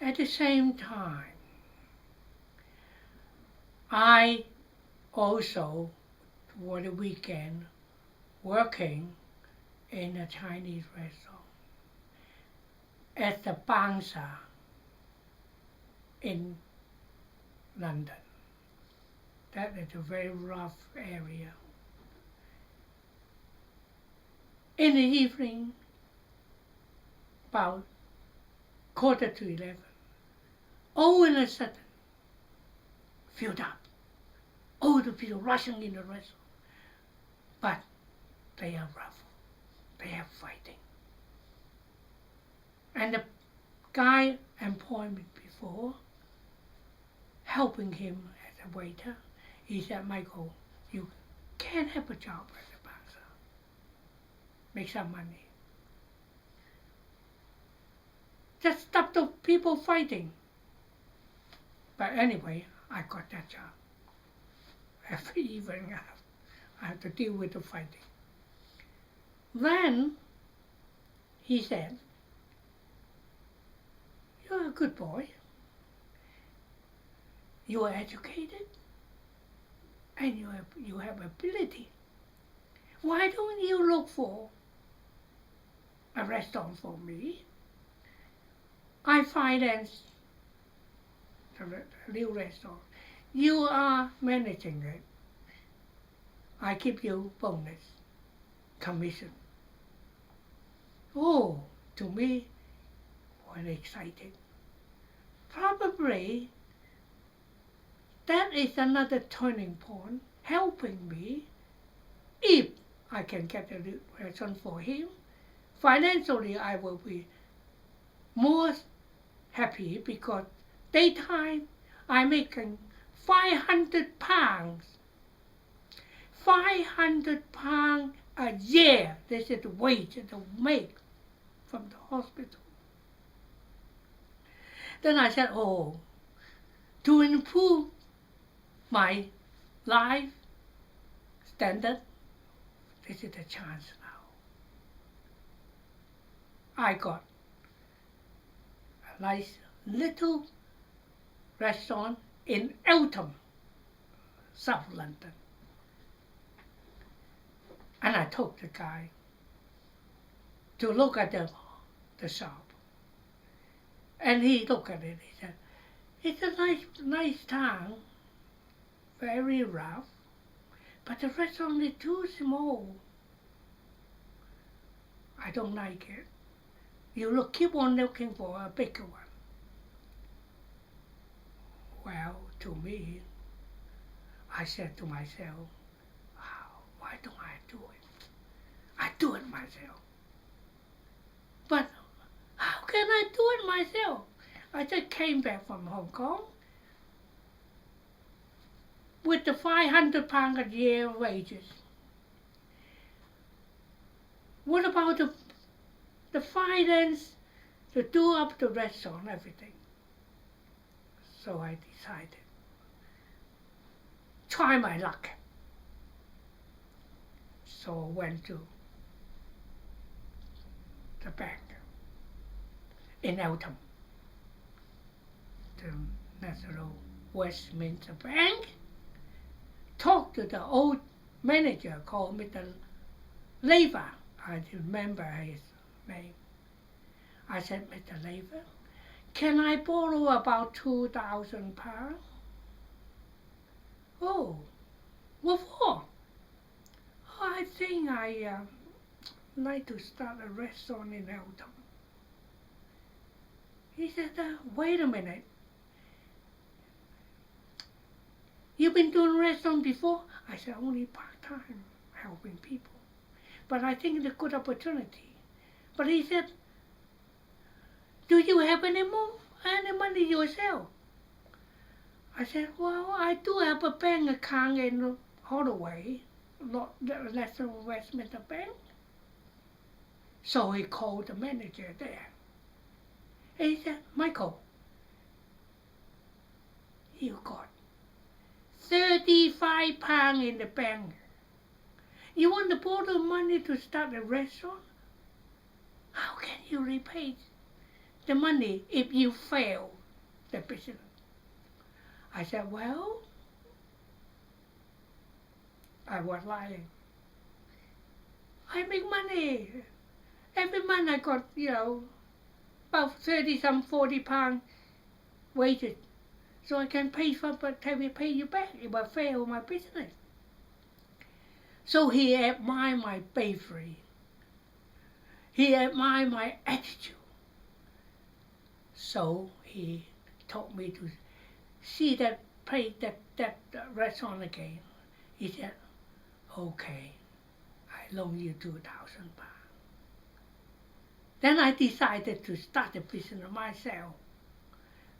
At the same time, I also, for the weekend, working in a Chinese restaurant at the bouncer in London. That is a very rough area. In the evening, about 11:45, all in a sudden, filled up. All the people rushing in the restaurant. But they are rough. They are fighting. And the guy employed me before, helping him as a waiter, he said, Michael, you can't have a job as a bouncer. Make some money. Just stop the people fighting. But anyway, I got that job. Every evening I have to deal with the fighting. Then he said, you're a good boy. You are educated and you have ability. Why don't you look for a restaurant for me? I finance the new restaurant. You are managing it. I give you bonus, commission. Oh, to me, very excited. Probably that is another turning point, helping me. If I can get a restaurant for him, financially I will be more happy because daytime I'm making £500. £500 a year. This is the wage that I make from the hospital. Then I said, oh, to improve my life standard, this is the chance now. I got a nice little restaurant in Eltham, South London. And I told the guy to look at the shop. And he looked at it, he said, it's a nice town, very rough, but the restaurant is too small. I don't like it. You keep on looking for a bigger one. Well, to me, I said to myself, why don't I do it? I do it myself. But how can I do it myself? I just came back from Hong Kong with the £500 a year wages. What about the finance to do up the restaurant, everything? So I decided, try my luck. So I went to the bank in Eltham, the National Westminster Bank, talked to the old manager called Mr. Lever. I remember his name. I said, Mr. Lever, can I borrow about £2,000? Oh, what for? I think I like to start a restaurant in Eltham. He said, wait a minute. You've been doing restaurant before? I said, only part-time, helping people. But I think it's a good opportunity. But he said, do you have any money yourself? I said, well, I do have a bank account in Holloway, not the National Westminster Bank. So he called the manager there. And he said, Michael, you got £35 in the bank. You want to borrow money to start a restaurant? How can you repay the money if you fail the business. I said, well, I was lying. I make money. Every month I got, about 30 some £40 wages. So I can pay you back if I fail my business. So he admired my bravery. He admired my attitude. So he told me to see that place, that restaurant again. He said, okay, I loan you £2,000. Then I decided to start a business myself.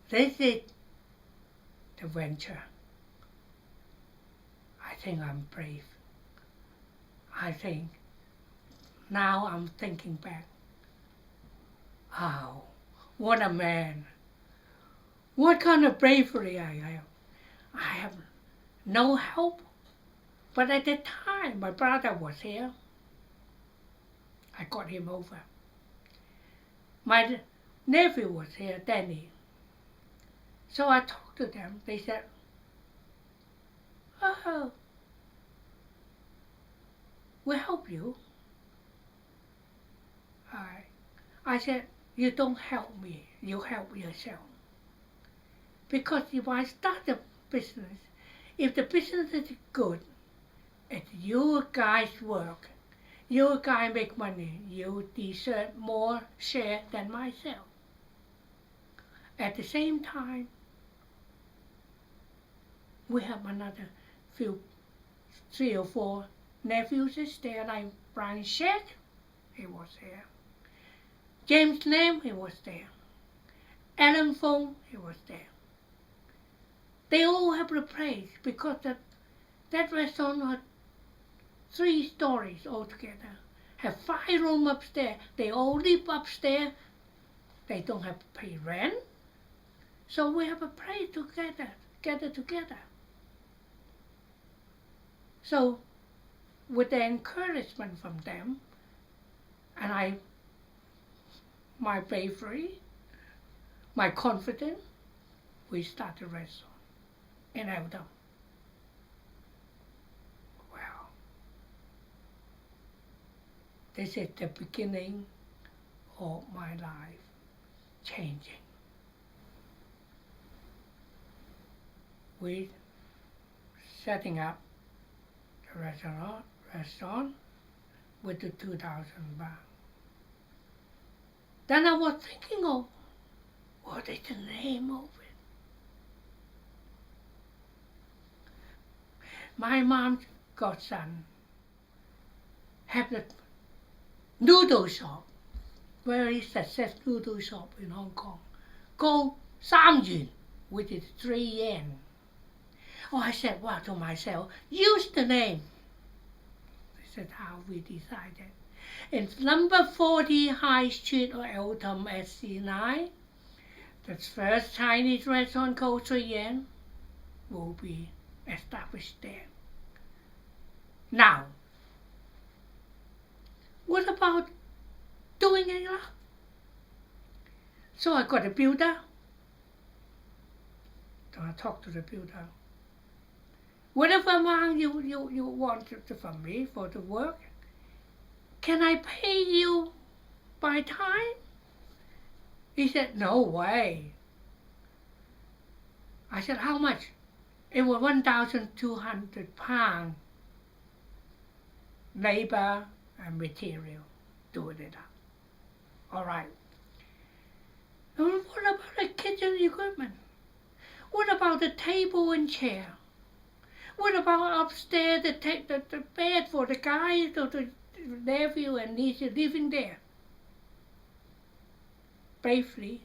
This is the venture. I think I'm brave. I think now I'm thinking back. Oh, what a man. What kind of bravery I have. I have no help. But at the time, my brother was here. I got him over. My nephew was here, Danny. So I talked to them. They said, oh, we'll help you. I said, you don't help me, you help yourself. Because if I start a business, if the business is good, it's your guys' work, your guys make money, you deserve more share than myself. At the same time, we have another 3 or 4 nephews there, like Brian Shed, he was there. James Lam, he was there. Alan Fong, he was there. They all have a place because that restaurant had 3 stories altogether. Have 5 rooms upstairs. They all live upstairs. They don't have to pay rent. So we have a place to gather together. So with the encouragement from them, and my bravery, my confidence, we started a restaurant in Eldon. Well, this is the beginning of my life changing. We setting up the restaurant with the 2,000 baht. Then I was thinking of what is the name of it. My mom's godson had a noodle shop, very successful noodle shop in Hong Kong, called 3 Yuan, which is 3 yen. Oh, I said, well, to myself, use the name. This is how we decided. It's number 40 High Street or Eltham SC9. The first Chinese restaurant called 3 Yen will be established there. Now, what about doing it up? So I got a builder. So I talked to the builder. Whatever amount you want from me for the work, can I pay you by time? He said, no way. I said, how much? It was £1,200, labor and material, doing it up. All right. And what about the kitchen equipment? What about the table and chair? What about upstairs, the bed for the guys, the nephew and niece living there? Bravely,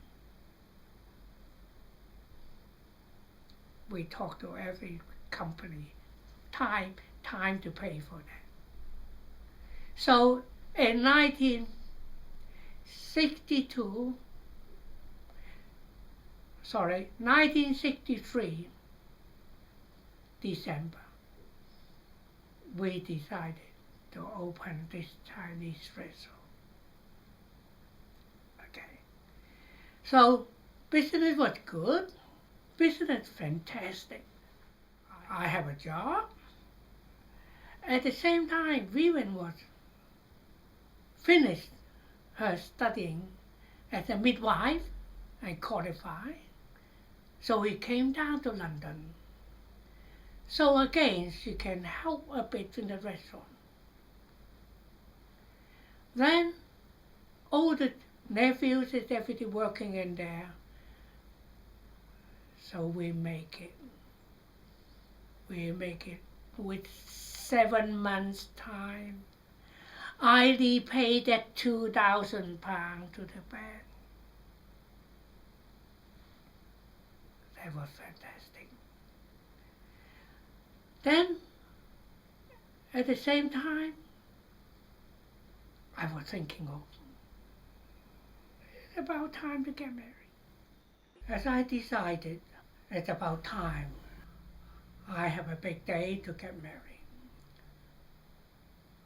we talked to every company, time to pay for that. So in 1963, December, we decided to open this Chinese restaurant. Okay. So business was good, business fantastic. I have a job. At the same time, Vivien was finished her studying as a midwife and qualified. So we came down to London. So again, she can help a bit in the restaurant. Then all the nephews is everything working in there. So we make it. We make it with 7 months' time. I repaid that £2,000 to the bank. That was fantastic. Then, at the same time, I was thinking of it's about time to get married. As I decided, it's about time. I have a big day to get married.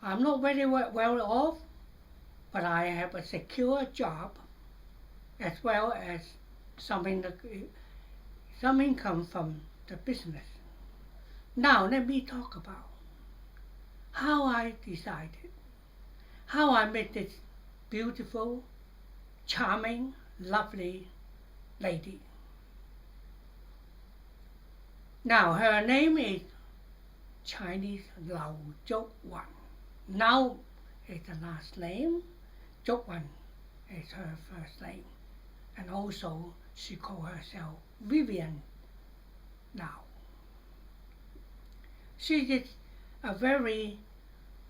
I'm not very well off, but I have a secure job as well as some income from the business. Now let me talk about how I decided, how I met this beautiful, charming, lovely lady. Now her name is Chinese Lau Zhou Wan. Now is the last name. Zhou Wan is her first name. And also she calls herself Vivien now. She is a very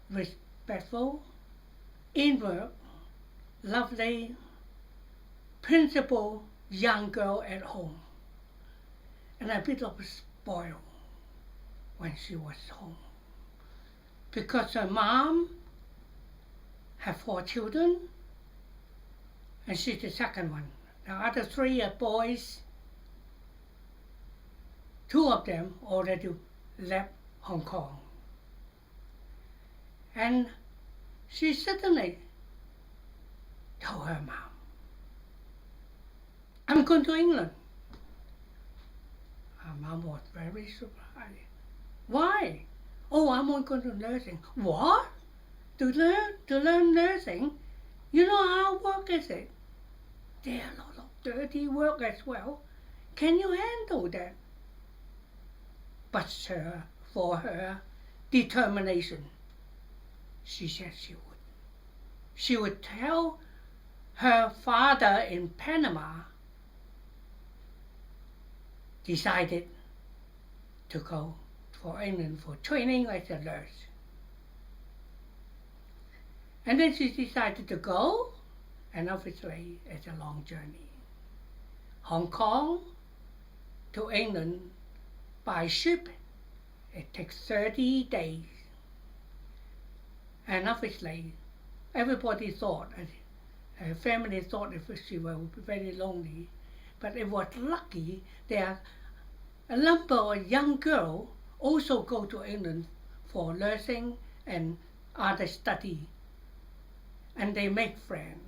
respectful, inward, lovely, principled young girl at home. And a bit of a spoiled when she was home. Because her mom had 4 children, and she's the second one. The other 3 are boys. 2 of them already left Hong Kong. And she suddenly told her mom, I'm going to England. Her mom was very surprised. Why? Oh, I'm going to nursing. What? To learn nursing? You know how work is it? There are a lot of dirty work as well. Can you handle that? But for her determination, she said she would. She would tell her father in Panama decided to go for England for training as a nurse. And then she decided to go, and obviously it's a long journey. Hong Kong to England by ship, it takes 30 days. And obviously everybody thought, her family thought if she would be very lonely, but it was lucky there a number of young girls also go to England for nursing and other study, and they make friends.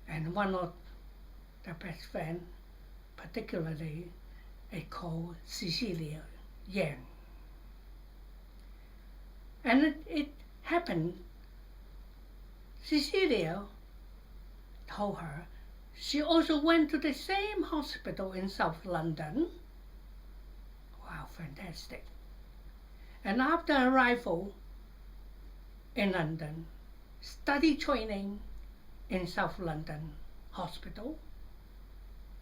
And one of the best friends, particularly, is called Cecilia Yan. And it happened, Cecilia told her she also went to the same hospital in South London. Wow, fantastic. And after arrival in London, study training in South London Hospital,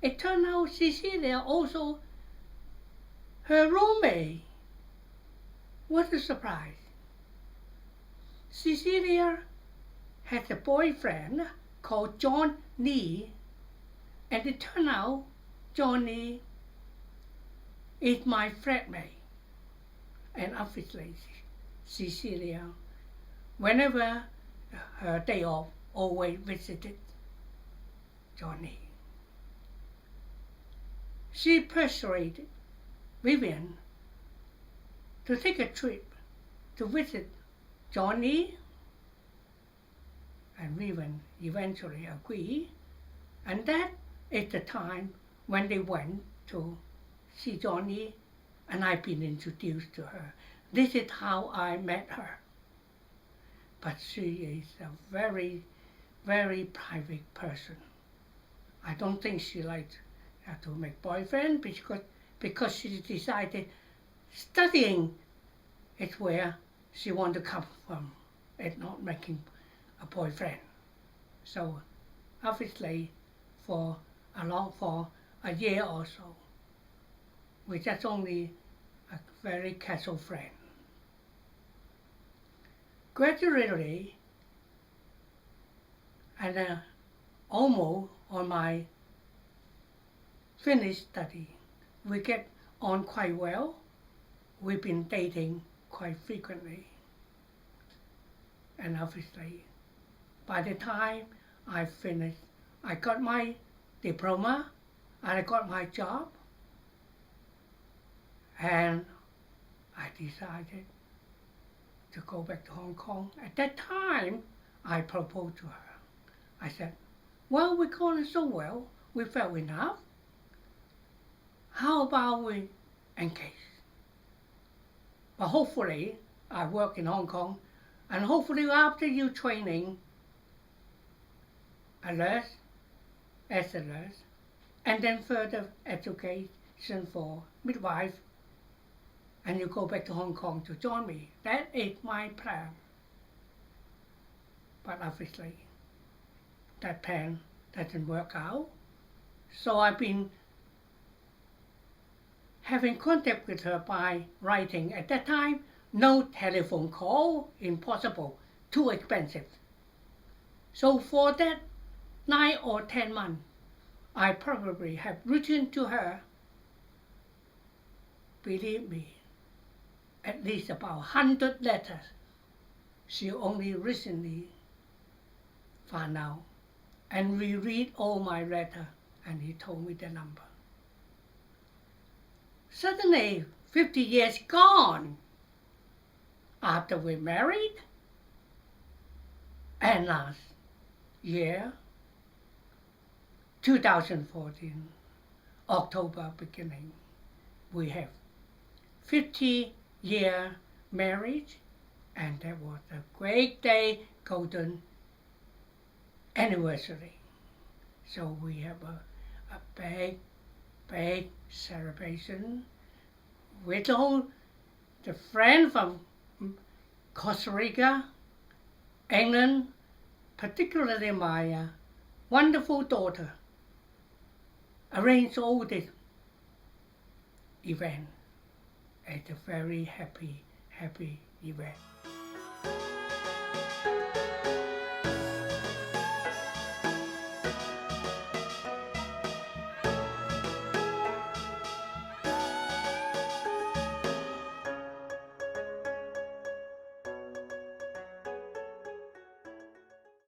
it turned out Cecilia also her roommate. What a surprise. Cecilia had a boyfriend called John Lee, and it turned out John Lee is my flatmate. And obviously Cecilia, whenever her day off, always visited John Lee. She persuaded Vivien to take a trip to visit Johnny, and Vivien eventually agreed And that is the time when they went to see Johnny, and I've been introduced to her. This is how I met her. But she is a very, very private person. I don't think she likes to make boyfriend because she decided studying is where she want to come from, and not making a boyfriend. So obviously for a year or so, we're just only a very casual friend. Gradually, and almost on my finished study, we get on quite well. We've been dating quite frequently. And obviously, by the time I finished, I got my diploma and I got my job, and I decided to go back to Hong Kong. At that time, I proposed to her. I said, well, we got on so well, we fell in love. How about we engage? But hopefully, I work in Hong Kong, and hopefully after you training a nurse, as a nurse, and then further education for midwife, and you go back to Hong Kong to join me. That is my plan. But obviously, that plan doesn't work out. So I've been having contact with her by writing. At that time, no telephone call, impossible, too expensive. So for that 9 or 10 months, I probably have written to her, believe me, at least about 100 letters. She only recently found out and reread all my letters, and he told me the number. Suddenly, 50 years gone after we married, and last year, 2014, October beginning, we have 50-year marriage, and that was a great day, golden anniversary. So we have a big celebration with all the friends from Costa Rica, England, particularly my wonderful daughter, arranged all this event. It's a very happy event.